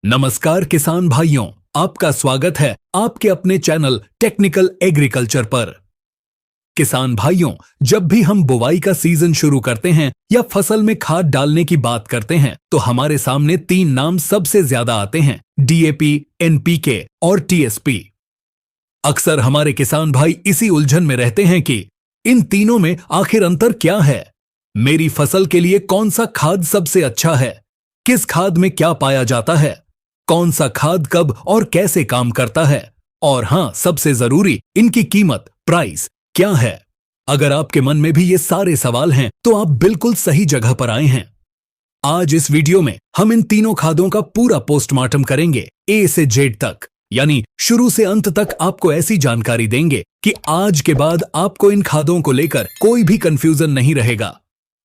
नमस्कार किसान भाइयों, आपका स्वागत है आपके अपने चैनल टेक्निकल एग्रीकल्चर पर। किसान भाइयों, जब भी हम बुवाई का सीजन शुरू करते हैं या फसल में खाद डालने की बात करते हैं तो हमारे सामने तीन नाम सबसे ज्यादा आते हैं: डीएपी, एनपीके और टीएसपी। अक्सर हमारे किसान भाई इसी उलझन में रहते हैं कि इन तीनों में आखिर अंतर क्या है, मेरी फसल के लिए कौन सा खाद सबसे अच्छा है, किस खाद में क्या पाया जाता है, कौन सा खाद कब और कैसे काम करता है, और हां, सबसे जरूरी, इनकी कीमत, प्राइस क्या है। अगर आपके मन में भी ये सारे सवाल हैं तो आप बिल्कुल सही जगह पर आए हैं। आज इस वीडियो में हम इन तीनों खादों का पूरा पोस्टमार्टम करेंगे, ए से जेड तक, यानी शुरू से अंत तक आपको ऐसी जानकारी देंगे कि आज के बाद आपको इन खादों को लेकर कोई भी कंफ्यूजन नहीं रहेगा।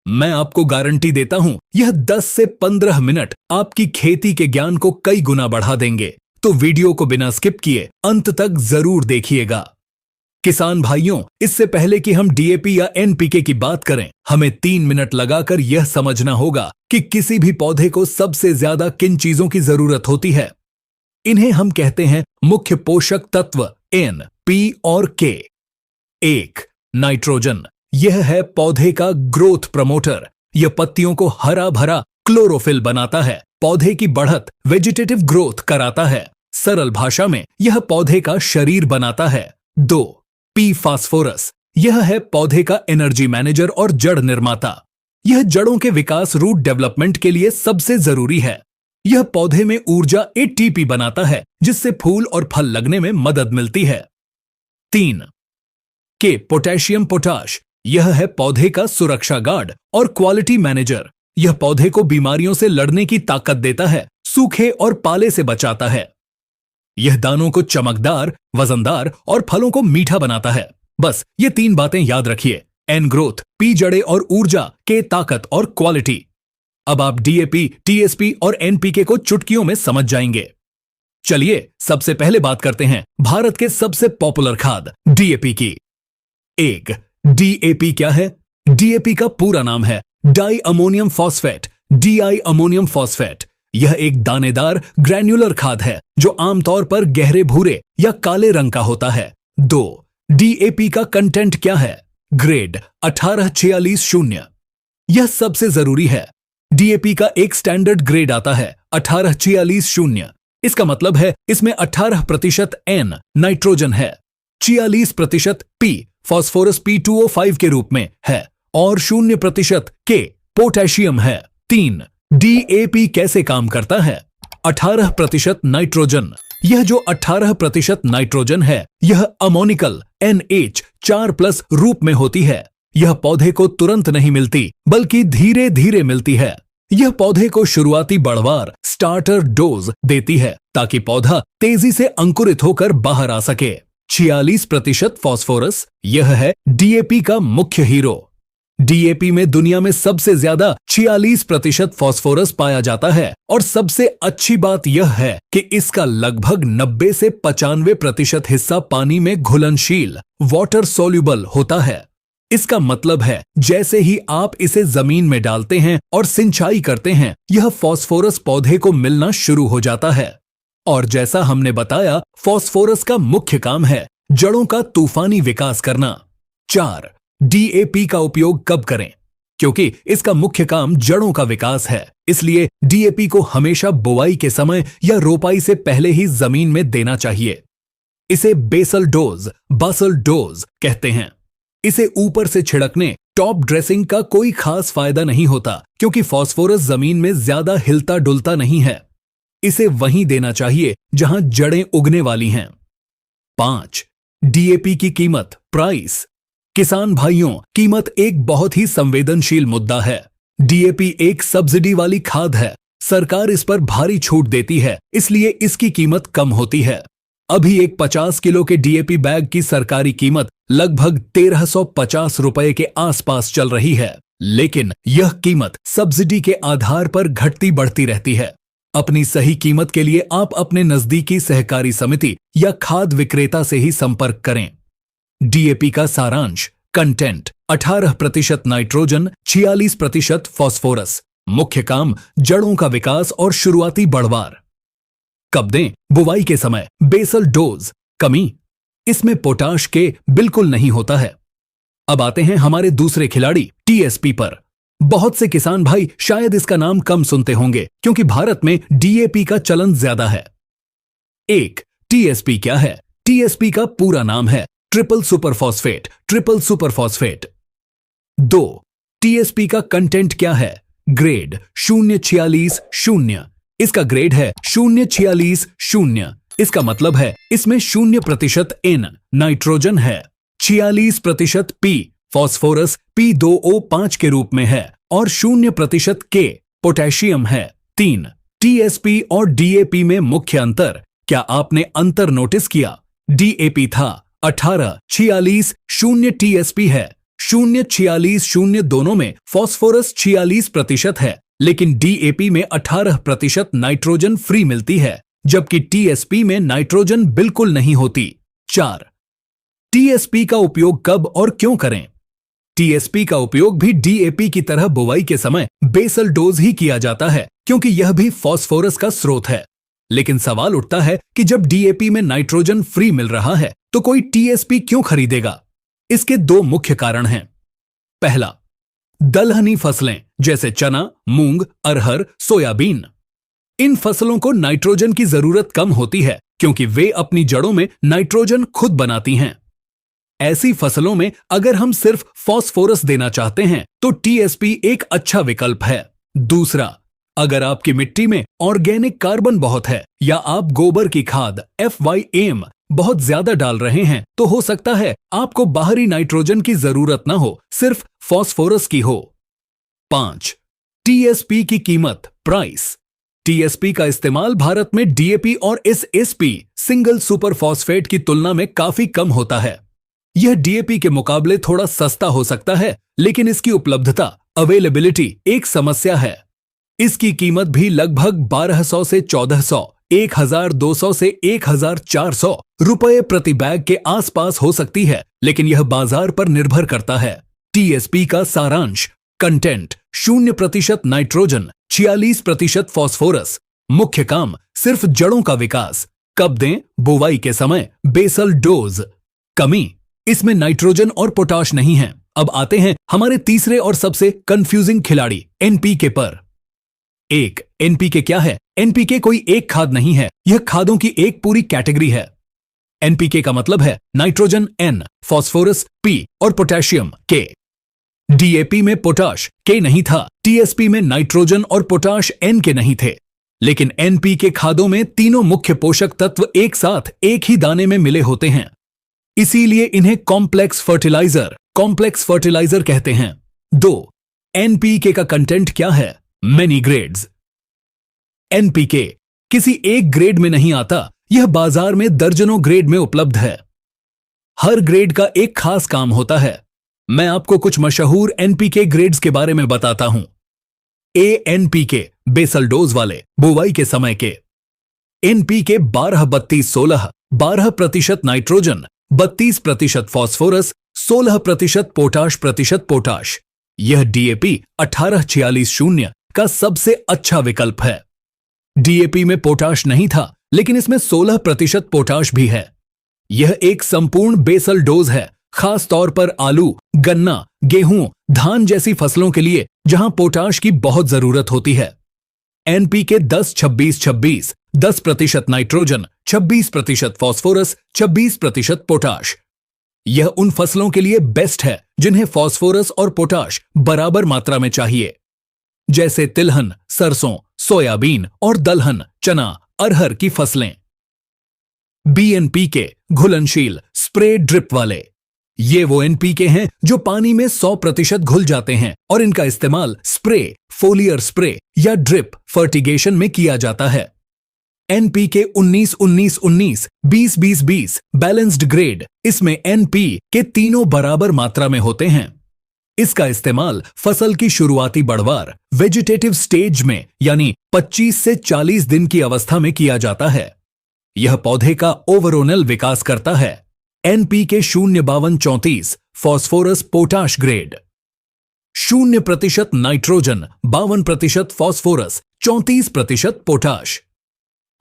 मैं आपको गारंटी देता हूं, यह 10 से 15 मिनट आपकी खेती के ज्ञान को कई गुना बढ़ा देंगे। तो वीडियो को बिना स्किप किए अंत तक जरूर देखिएगा। किसान भाइयों, इससे पहले कि हम डीएपी या एनपीके की बात करें, हमें 3 मिनट लगाकर यह समझना होगा कि किसी भी पौधे को सबसे ज्यादा किन चीजों की जरूरत होती है। इन्हें हम कहते हैं मुख्य पोषक तत्व एन, पी और के। 1. नाइट्रोजन। यह है पौधे का ग्रोथ प्रमोटर। यह पत्तियों को हरा भरा क्लोरोफिल बनाता है, पौधे की बढ़त, वेजिटेटिव ग्रोथ कराता है। सरल भाषा में यह पौधे का शरीर बनाता है। 2. P phosphorus. यह है पौधे का एनर्जी मैनेजर और जड़ निर्माता। यह जड़ों के विकास, रूट डेवलपमेंट के लिए सबसे जरूरी है। यह पौधे में ऊर्जा एटीपी बनाता है, जिससे फूल और फल लगने में मदद मिलती है। 3. के पोटेशियम पोटाश। यह है पौधे का सुरक्षा गार्ड और क्वालिटी मैनेजर। यह पौधे को बीमारियों से लड़ने की ताकत देता है, सूखे और पाले से बचाता है। यह दानों को चमकदार, वजनदार और फलों को मीठा बनाता है। बस ये 3 बातें याद रखिए: एन ग्रोथ, पी जड़े और ऊर्जा, के ताकत और क्वालिटी। अब आप डीएपी, टीएसपी और एनपीके को चुटकियों में समझ जाएंगे। चलिए सबसे पहले बात करते हैं भारत के सबसे पॉपुलर खाद डीएपी की। 1. डीएपी क्या है? डीएपी का पूरा नाम है di ammonium phosphate, DI ammonium phosphate. यह एक दानेदार ग्रैन्युलर खाद है जो आमतौर पर गहरे भूरे या काले रंग का होता है। 2. डीएपी का कंटेंट क्या है? ग्रेड 18640। यह सबसे जरूरी है। डीएपी का एक स्टैंडर्ड ग्रेड आता है 18640। इसका मतलब है इसमें 18% एन नाइट्रोजन है, 46% पी फास्फोरस P2O5 के रूप में है और 0% के पोटेशियम है। 3. डीएपी कैसे काम करता है? 18% नाइट्रोजन। यह जो 18% नाइट्रोजन है, यह अमोनिकल NH4+ रूप में होती है। यह पौधे को तुरंत नहीं मिलती, बल्कि धीरे धीरे मिलती है। यह पौधे को शुरुआती बढ़वार, स्टार्टर डोज देती है, ताकि पौधा तेजी से अंकुरित होकर बाहर आ सके। 46% फास्फोरस। यह है डीएपी का मुख्य हीरो। डीएपी में दुनिया में सबसे ज्यादा 46% फास्फोरस पाया जाता है और सबसे अच्छी बात यह है कि इसका लगभग 90 से 95% हिस्सा पानी में घुलनशील, वाटर सोल्यूबल होता है। इसका मतलब है जैसे ही आप इसे जमीन में डालते हैं और सिंचाई करते हैं, यह फास्फोरस पौधे को मिलना शुरू हो जाता है। और जैसा हमने बताया, फास्फोरस का मुख्य काम है जड़ों का तूफानी विकास करना। 4. डीएपी का उपयोग कब करें? क्योंकि इसका मुख्य काम जड़ों का विकास है, इसलिए डीएपी को हमेशा बुवाई के समय या रोपाई से पहले ही जमीन में देना चाहिए। इसे बेसल डोज कहते हैं। इसे ऊपर से छिड़कने, टॉप ड्रेसिंग का कोई खास फायदा नहीं होता, क्योंकि फास्फोरस जमीन में ज्यादा हिलता डुलता नहीं है। इसे वहीं देना चाहिए जहां जड़ें उगने वाली हैं। 5. डीएपी की कीमत, प्राइस। किसान भाइयों, कीमत एक बहुत ही संवेदनशील मुद्दा है। डीएपी एक सब्सिडी वाली खाद है। सरकार इस पर भारी छूट देती है, इसलिए इसकी कीमत कम होती है। अभी एक 50 किलो के डीएपी बैग की सरकारी कीमत लगभग 1350 रुपए के आसपास चल रही है, लेकिन यह कीमत सब्सिडी के आधार पर घटती बढ़ती रहती है। अपनी सही कीमत के लिए आप अपने नजदीकी सहकारी समिति या खाद विक्रेता से ही संपर्क करें। डीएपी का सारांश: कंटेंट 18% नाइट्रोजन, 46% फास्फोरस। मुख्य काम जड़ों का विकास और शुरुआती बढ़वार। कब दें? बुवाई के समय। बेसल डोज कमी, इसमें पोटाश के बिल्कुल नहीं होता है। अब आते हैं हमारे दूसरे खिलाड़ी टीएसपी पर। बहुत से किसान भाई शायद इसका नाम कम सुनते होंगे क्योंकि भारत में डीएपी का चलन ज्यादा है। एक, टीएसपी क्या है? टीएसपी का पूरा नाम है triple super phosphate. Triple super phosphate. 2, TSP का कंटेंट क्या है? ग्रेड 046-0। इसका ग्रेड है 046-0। इसका मतलब है इसमें 0% N नाइट्रोजन है, 46% P फॉस्फोरस P2O5 के रूप में है और 0% K पोटेशियम है। 3, टीएसपी और डीएपी में मुख्य अंतर। क्या आपने अंतर नोटिस किया? डीएपी था 18-46-0, टीएसपी है 0-46-0। दोनों में फॉस्फोरस 46% है, लेकिन डीएपी में 18% नाइट्रोजन फ्री मिलती है, जबकि टीएसपी में नाइट्रोजन बिल्कुल नहीं होती। 4, टीएसपी का उपयोग कब और क्यों करें? टीएसपी का उपयोग भी डीएपी की तरह बुवाई के समय बेसल डोज ही किया जाता है, क्योंकि यह भी फॉस्फोरस का स्रोत है। लेकिन सवाल उठता है कि जब डीएपी में नाइट्रोजन फ्री मिल रहा है तो कोई टीएसपी क्यों खरीदेगा? इसके 2 मुख्य कारण हैं। पहला, दलहनी फसलें जैसे चना, मूंग, अरहर, सोयाबीन। इन फसलों को नाइट्रोजन की जरूरत कम होती है क्योंकि वे अपनी जड़ों में नाइट्रोजन खुद बनाती हैं। ऐसी फसलों में अगर हम सिर्फ फॉस्फोरस देना चाहते हैं तो टीएसपी एक अच्छा विकल्प है। दूसरा, अगर आपकी मिट्टी में ऑर्गेनिक कार्बन बहुत है या आप गोबर की खाद FYM बहुत ज्यादा डाल रहे हैं तो हो सकता है आपको बाहरी नाइट्रोजन की जरूरत ना हो, सिर्फ फॉस्फोरस की हो। 5, टीएसपी की कीमत, प्राइस। टीएसपी का इस्तेमाल भारत में डीएपी और एसएसपी सिंगल सुपर फॉस्फेट की तुलना में काफी कम होता है। यह डीएपी के मुकाबले थोड़ा सस्ता हो सकता है, लेकिन इसकी उपलब्धता, अवेलेबिलिटी एक समस्या है। इसकी कीमत भी लगभग 1200 से 1400, 1200 से 1400 रुपए प्रति बैग के आसपास हो सकती है, लेकिन यह बाजार पर निर्भर करता है। टीएसपी का सारांश। Content 0% nitrogen, 46% phosphorus. मुख्य काम सिर्फ जड़ों का विकास। कब दें? बुवाई के समय। बेसल डोज कमी, इसमें नाइट्रोजन और पोटाश नहीं है। अब आते हैं हमारे तीसरे और सबसे कंफ्यूजिंग खिलाड़ी एनपीके पर। 1, एनपीके क्या है? एनपीके कोई एक खाद नहीं है, यह खादों की एक पूरी कैटेगरी है। एनपीके का मतलब है नाइट्रोजन N, फॉस्फोरस P और पोटेशियम K। डीएपी में पोटाश K नहीं था, टीएसपी में नाइट्रोजन और पोटाश N के नहीं थे, लेकिन एनपीके खादों में तीनों मुख्य पोषक तत्व एक साथ एक ही दाने में मिले होते हैं, इसीलिए इन्हें कॉम्प्लेक्स फर्टिलाइजर कहते हैं। 2, एनपीके का कंटेंट क्या है? Many grades. एनपीके किसी एक ग्रेड में नहीं आता, यह बाजार में दर्जनों ग्रेड में उपलब्ध है। हर ग्रेड का एक खास काम होता है। मैं आपको कुछ मशहूर एनपीके ग्रेड्स के बारे में बताता हूं। एनपीके बेसल डोज वाले, बुवाई के समय के। NPK 12-32-16, 12% nitrogen, 32% phosphorus, 16% potash. यह डीएपी 18-46-0 का सबसे अच्छा विकल्प है। डीएपी में पोटाश नहीं था, लेकिन इसमें 16% पोटाश भी है। यह एक संपूर्ण बेसल डोज है, खास तौर पर आलू, गन्ना, गेहूं, धान जैसी फसलों के लिए जहां पोटाश की बहुत जरूरत होती है। NPK 10-26-26, 10% nitrogen, 26% phosphorus, 26% potash. यह उन फसलों के लिए बेस्ट है जिन्हें फॉस्फोरस और पोटाश बराबर मात्रा में चाहिए, जैसे तिलहन, सरसों, सोयाबीन और दलहन, चना, अरहर की फसलें। बीएनपीके घुलनशील स्प्रे ड्रिप वाले, ये वो एनपीके हैं जो पानी में 100% घुल जाते हैं और इनका इस्तेमाल स्प्रे, फोलियर स्प्रे या ड्रिप फर्टिगेशन में किया जाता है। एनपीके 19-19-19, 20-20-20 बैलेंस्ड ग्रेड, इसमें एनपी के तीनों बराबर मात्रा में होते हैं। इसका इस्तेमाल फसल की शुरुआती बढ़वार वेजिटेटिव स्टेज में यानी 25 से 40 दिन की अवस्था में किया जाता है। यह पौधे का ओवरऑल विकास करता है। NPK 0-52-34 phosphorus potash grade, 0% nitrogen, 52% phosphorus, 34% potash.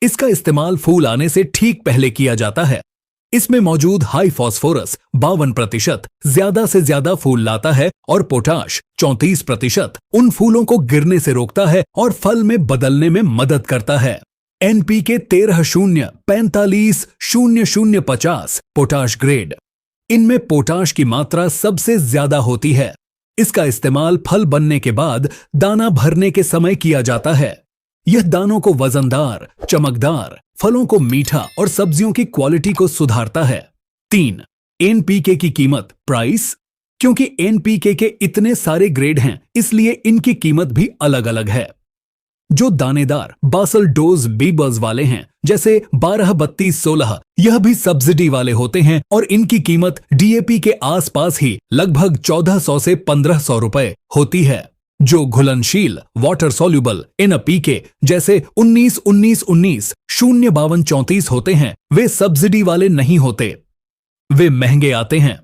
इसका इस्तेमाल फूल आने से ठीक पहले किया जाता है। इसमें मौजूद हाई फॉस्फोरस 52% ज्यादा से ज्यादा फूल लाता है और पोटाश 34% उन फूलों को गिरने से रोकता है और फल में बदलने में मदद करता है। NPK 13-0-45-00-50 potash grade. इनमें पोटाश की मात्रा सबसे ज्यादा होती है। इसका इस्तेमाल फल बनने के बाद दाना भरने के समय किया जाता है। यह दानों को वजनदार, चमकदार, फलों को मीठा और सब्जियों की क्वालिटी को सुधारता है। 3. NPK की कीमत प्राइस। क्योंकि NPK के इतने सारे ग्रेड हैं, इसलिए इनकी कीमत भी अलग अलग है। जो दानेदार बासल डोज बीबर्स वाले हैं, जैसे 12-32-16, यह भी सब्सिडी वाले होते हैं और इनकी कीमत DAP के आसपास ही लगभग 1400 से 1500 रुपए होती है। जो घुलनशील वाटर सॉल्युबल NPK जैसे 19-19-19, 0-52-34 होते हैं, वे सब्सिडी वाले नहीं होते, वे महंगे आते हैं।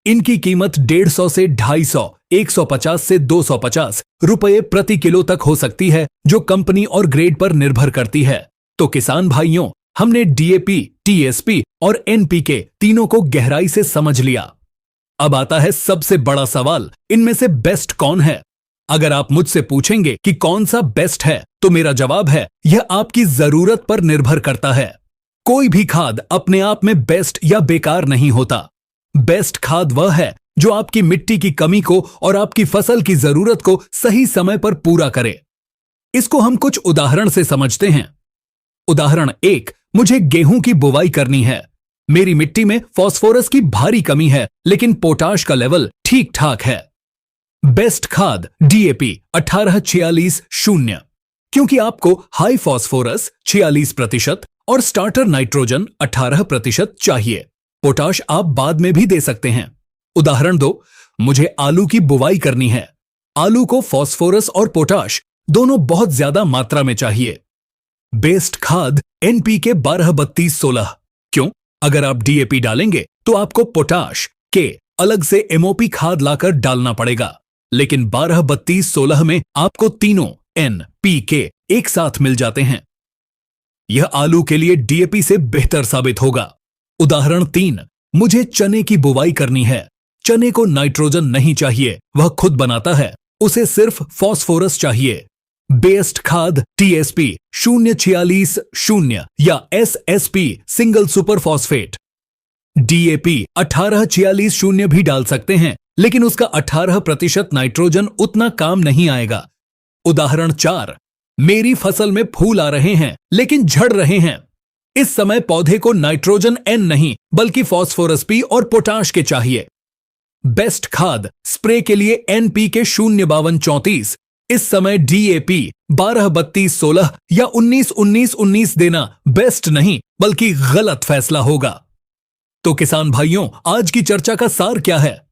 इनकी कीमत 150 से 250, 150 से 250 रुपए प्रति किलो तक हो सकती है, जो कंपनी और ग्रेड पर निर्भर करती है। तो किसान भाइयों, हमने DAP, TSP और NPK तीनों को गहराई से समझ लिया। अब आता है सबसे बड़ा सवाल, इनमें से बेस्ट कौन है? अगर आप मुझसे पूछेंगे कि कौन सा बेस्ट है, तो मेरा जवाब है, यह आपकी जरूरत पर निर्भर करता है। कोई भी खाद अपने आप में बेस्ट या बेकार नहीं होता। बेस्ट खाद वह है जो आपकी मिट्टी की कमी को और आपकी फसल की जरूरत को सही समय पर पूरा करे। इसको हम कुछ उदाहरण से समझते हैं। उदाहरण 1, मुझे गेहूं की बुवाई करनी है। मेरी मिट्टी में फास्फोरस की भारी कमी है, लेकिन पोटाश का लेवल ठीक ठाक है। बेस्ट खाद DAP 18-46-0, क्योंकि आपको हाई फास्फोरस 46% और स्टार्टर नाइट्रोजन 18% चाहिए। पोटाश आप बाद में भी दे सकते हैं। उदाहरण 2, मुझे आलू की बुवाई करनी है। आलू को फास्फोरस और पोटाश दोनों बहुत ज्यादा मात्रा में चाहिए। बेस्ट खाद NPK 12-32-16, क्यों? अगर आप DAP डालेंगे तो आपको पोटाश के अलग से MOP खाद लाकर डालना पड़ेगा, लेकिन 12-32-16 में आपको तीनों NPK एक साथ मिल जाते हैं। यह आलू के लिए DAP से बेहतर साबित होगा। उदाहरण 3, मुझे चने की बुवाई करनी है। चने को नाइट्रोजन नहीं चाहिए, वह खुद बनाता है, उसे सिर्फ फास्फोरस चाहिए। बेस्ट खाद TSP 0-46-0 या SSP single super phosphate. DAP 18-46-0 भी डाल सकते हैं, लेकिन उसका 18% नाइट्रोजन उतना काम नहीं आएगा। उदाहरण 4, मेरी फसल में फूल आ रहे हैं लेकिन झड़ रहे हैं। इस समय पौधे को नाइट्रोजन N नहीं बल्कि फास्फोरस P और पोटाश के चाहिए। बेस्ट खाद स्प्रे के लिए NPK 0-52-34, इस समय DAP 12-32-16 या 19-19-19 देना बेस्ट नहीं बल्कि गलत फैसला होगा। तो किसान भाइयों, आज की चर्चा का सार क्या है?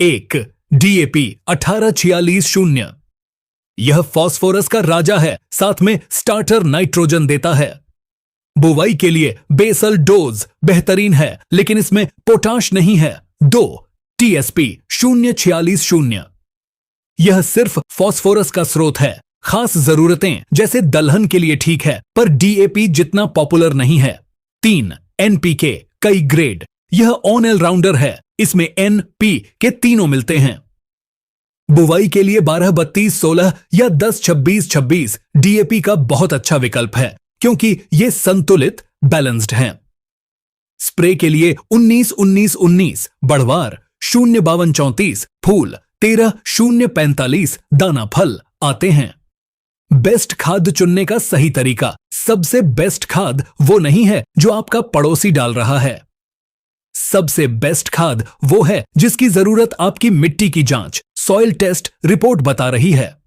1. DAP 18-46-0, यह फास्फोरस का राजा है, साथ में स्टार्टर नाइट्रोजन देता है। बुवाई के लिए बेसल डोज बेहतरीन है, लेकिन इसमें पोटाश नहीं है। 2. TSP 0-46-0, यह सिर्फ फास्फोरस का स्रोत है। खास जरूरतें जैसे दलहन के लिए ठीक है, पर DAP जितना पॉपुलर नहीं है। 3. NPK कई ग्रेड, यह ऑल राउंडर है, इसमें NP के तीनों मिलते हैं। बुवाई के लिए 12-32-16 या 10-26-26 DAP का बहुत अच्छा विकल्प है, क्योंकि ये संतुलित बैलेंस्ड हैं। स्प्रे के लिए 19-19-19 बढ़वार, 0-52-34 फूल, 13-0-45 दाना फल आते हैं। बेस्ट खाद चुनने का सही तरीका, सबसे बेस्ट खाद वो नहीं है जो आपका पड़ोसी डाल रहा है। सबसे बेस्ट खाद वो है जिसकी जरूरत आपकी मिट्टी की जांच, सॉइल टेस्ट रिपोर्ट बता रही है।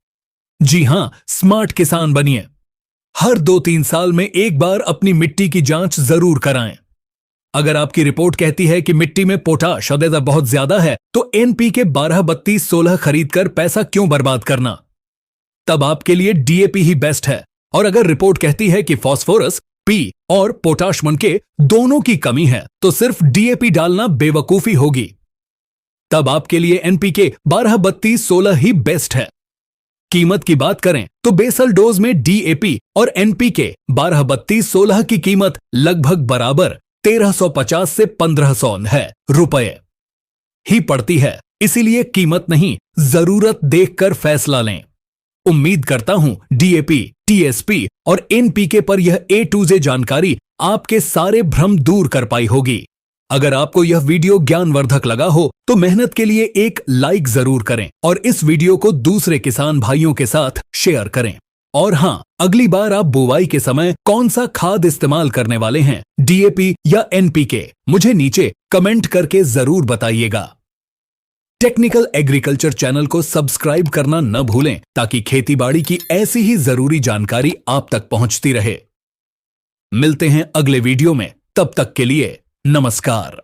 जी हां, स्मार्ट किसान बनिए। हर 2-3 साल में एक बार अपनी मिट्टी की जांच जरूर कराएं। अगर आपकी रिपोर्ट कहती है कि मिट्टी में पोटाश अदेदा बहुत ज्यादा है, तो NPK 12-32-16 खरीदकर पैसा क्यों बर्बाद करना? तब आपके लिए DAP ही बेस्ट है। और अगर रिपोर्ट कहती है कि फास्फोरस P और पोटाश के दोनों की कमी है, तो सिर्फ DAP डालना बेवकूफी होगी। तब आपके लिए NPK 12-32-16 ही बेस्ट है। कीमत की बात करें तो बेसल डोज में डीएपी और एनपीके 12-32-16 की कीमत लगभग बराबर 1350 से 1500 रुपए ही पड़ती है। इसीलिए कीमत नहीं, जरूरत देखकर फैसला लें। उम्मीद करता हूं डीएपी, टीएसपी और एनपीके पर यह A to Z जानकारी आपके सारे भ्रम दूर कर पाई होगी। अगर आपको यह वीडियो ज्ञानवर्धक लगा हो तो मेहनत के लिए एक लाइक जरूर करें और इस वीडियो को दूसरे किसान भाइयों के साथ शेयर करें। और हां, अगली बार आप बुवाई के समय कौन सा खाद इस्तेमाल करने वाले हैं, डीएपी या एनपीके, मुझे नीचे कमेंट करके जरूर बताइएगा। टेक्निकल एग्रीकल्चर चैनल को सब्सक्राइब करना न भूलें ताकि खेतीबाड़ी की ऐसी ही जरूरी जानकारी आप तक पहुंचती रहे। मिलते हैं अगले वीडियो में, तब तक के लिए नमस्कार।